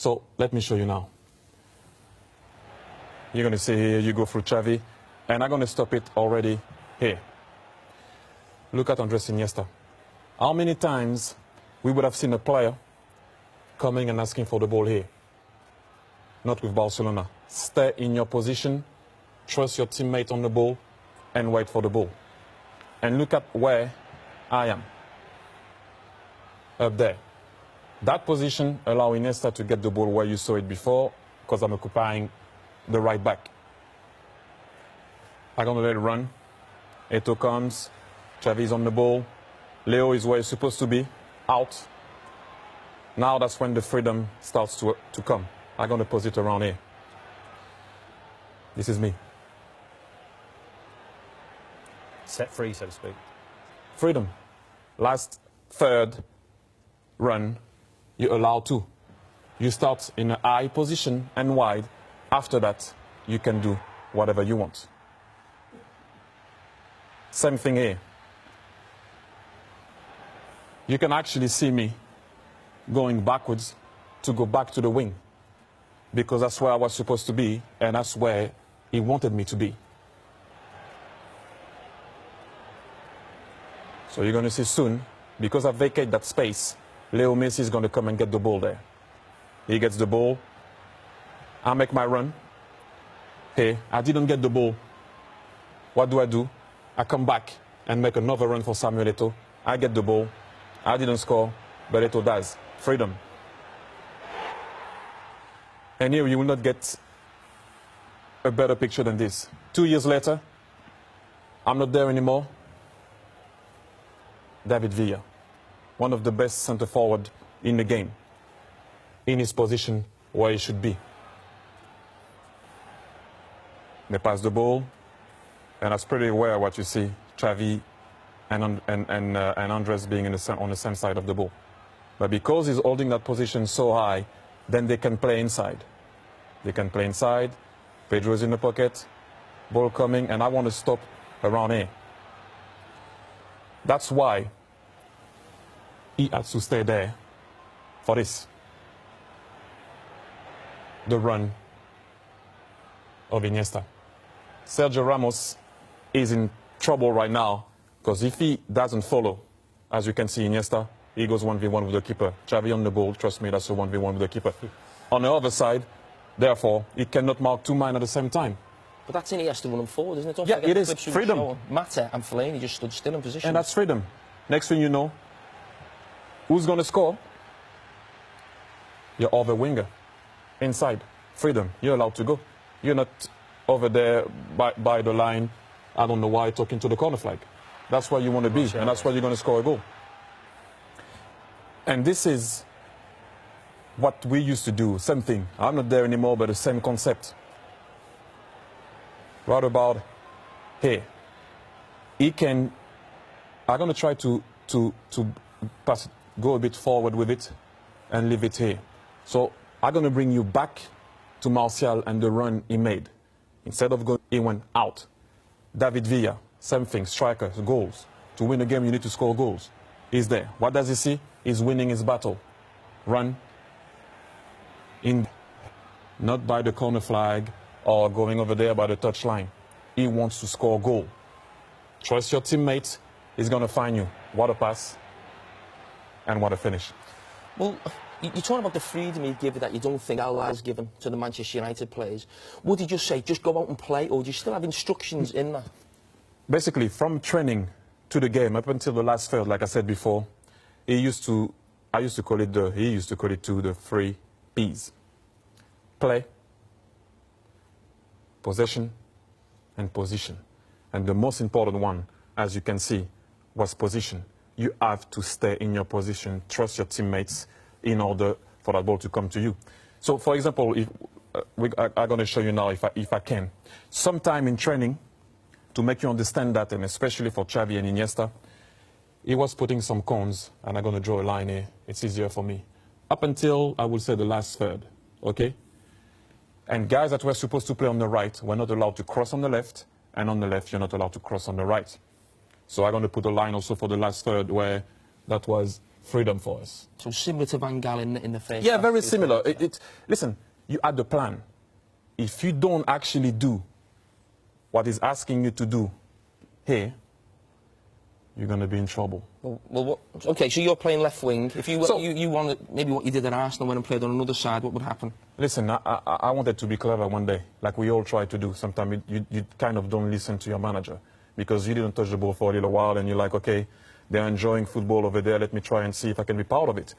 So let me show you now. You're going to see here, you go through Xavi, and I'm going to stop it already here. Look at Andres Iniesta. How many times we would have seen a player coming and asking for the ball here? Not with Barcelona. Stay in your position, trust your teammate on the ball, and wait for the ball. And look at where I am. Up there. That position allows Iniesta to get the ball where you saw it before, because I'm occupying the right back. I'm going to let it run. Eto'o comes. Xavi's on the ball. Leo is where he's supposed to be, out. Now that's when the freedom starts to come. I'm going to pose it around here. This is me. Set free, so to speak. Freedom. Last third run, you allow two. You start in a high position and wide. After that, you can do whatever you want. Same thing here. You can actually see me going backwards to go back to the wing, because that's where I was supposed to be, and that's where he wanted me to be. So you're going to see soon, because I vacate that space, Leo Messi is going to come and get the ball there. He gets the ball. I make my run. Hey, I didn't get the ball. What do? I come back and make another run for Samuel Eto'o. I get the ball. I didn't score, but Eto'o does. Freedom. And here you will not get a better picture than this. 2 years later, I'm not there anymore. David Villa, one of the best center forward in the game, in his position where he should be. They pass the ball, and that's pretty rare what you see, Xavi and Andres being on the same side of the ball. But because he's holding that position so high, then they can play inside. They can play inside. Pedro's in the pocket, ball coming, and I want to stop around here. That's why he has to stay there for this. The run of Iniesta. Sergio Ramos is in trouble right now, because if he doesn't follow, as you can see, Iniesta, he goes 1v1 with the keeper. Xavi on the ball, trust me, that's a 1v1 with the keeper. On the other side, therefore, he cannot mark two men at the same time. But that's Iniesta running forward, isn't it? Don't yeah, it is freedom. Mata and Fellaini just stood still in position. And that's freedom. Next thing you know, who's going to score? Your other winger. Inside. Freedom. You're allowed to go. You're not over there by the line, I don't know why, talking to the corner flag. That's where you want to be, and that's where you're going to score a goal. And this is what we used to do. Same thing. I'm not there anymore, but the same concept. Right about here. He can... I'm going to try to pass it, go a bit forward with it, and leave it here. So I'm going to bring you back to Martial and the run he made. Instead of going, he went out. David Villa, same thing, strikers, goals. To win a game, you need to score goals. He's there. What does he see? He's winning his battle. Run in, not by the corner flag or going over there by the touchline. He wants to score a goal. Trust your teammate. He's going to find you. What a pass and what a finish. Well, you're talking about the freedom he gave that you don't think Al's given to the Manchester United players. Would he just say, just go out and play, or do you still have instructions in that? Basically, from training to the game, up until the last third, like I said before, he used to call it the 3 P's. Play, possession, and position. And the most important one, as you can see, was position. You have to stay in your position, trust your teammates in order for that ball to come to you. So, for example, if, I'm going to show you now if I can. Sometime in training, to make you understand that, and especially for Xavi and Iniesta, he was putting some cones, and I'm going to draw a line here. It's easier for me. Up until, I would say, the last third, okay? And guys that were supposed to play on the right were not allowed to cross on the left, and on the left, you're not allowed to cross on the right. So I'm going to put a line also for the last third where that was freedom for us. So similar to Van Gaal in the first. Yeah, half, very two similar. thirds. Listen, you had the plan. If you don't actually do what he's asking you to do here, you're going to be in trouble. Okay, so you're playing left wing. If you So- you wanted maybe what you did at Arsenal when and played on another side, what would happen? Listen, I wanted to be clever one day, like we all try to do. Sometimes you kind of don't listen to your manager because you didn't touch the ball for a little while and you're like, okay, they're enjoying football over there. Let me try and see if I can be part of it.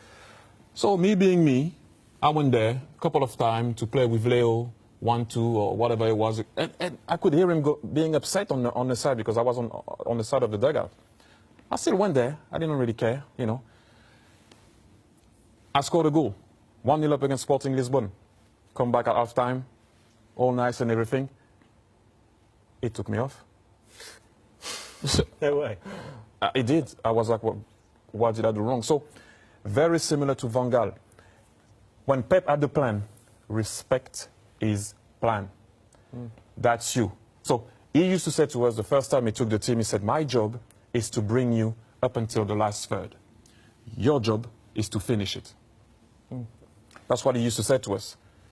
So me being me, I went there a couple of times to play with Leo, 1-2 or whatever it was. And I could hear him being upset on the side because I was on the side of the dugout. I still went there. I didn't really care, you know. I scored a goal. 1-0 up against Sporting Lisbon. Come back at half-time, all nice and everything. It took me off. No way. It did. I was like, what did I do wrong? So, very similar to Van Gaal. When Pep had the plan, respect his plan. That's you. So, he used to say to us the first time he took the team, he said, my job is to bring you up until the last third. Your job is to finish it. That's what he used to say to us.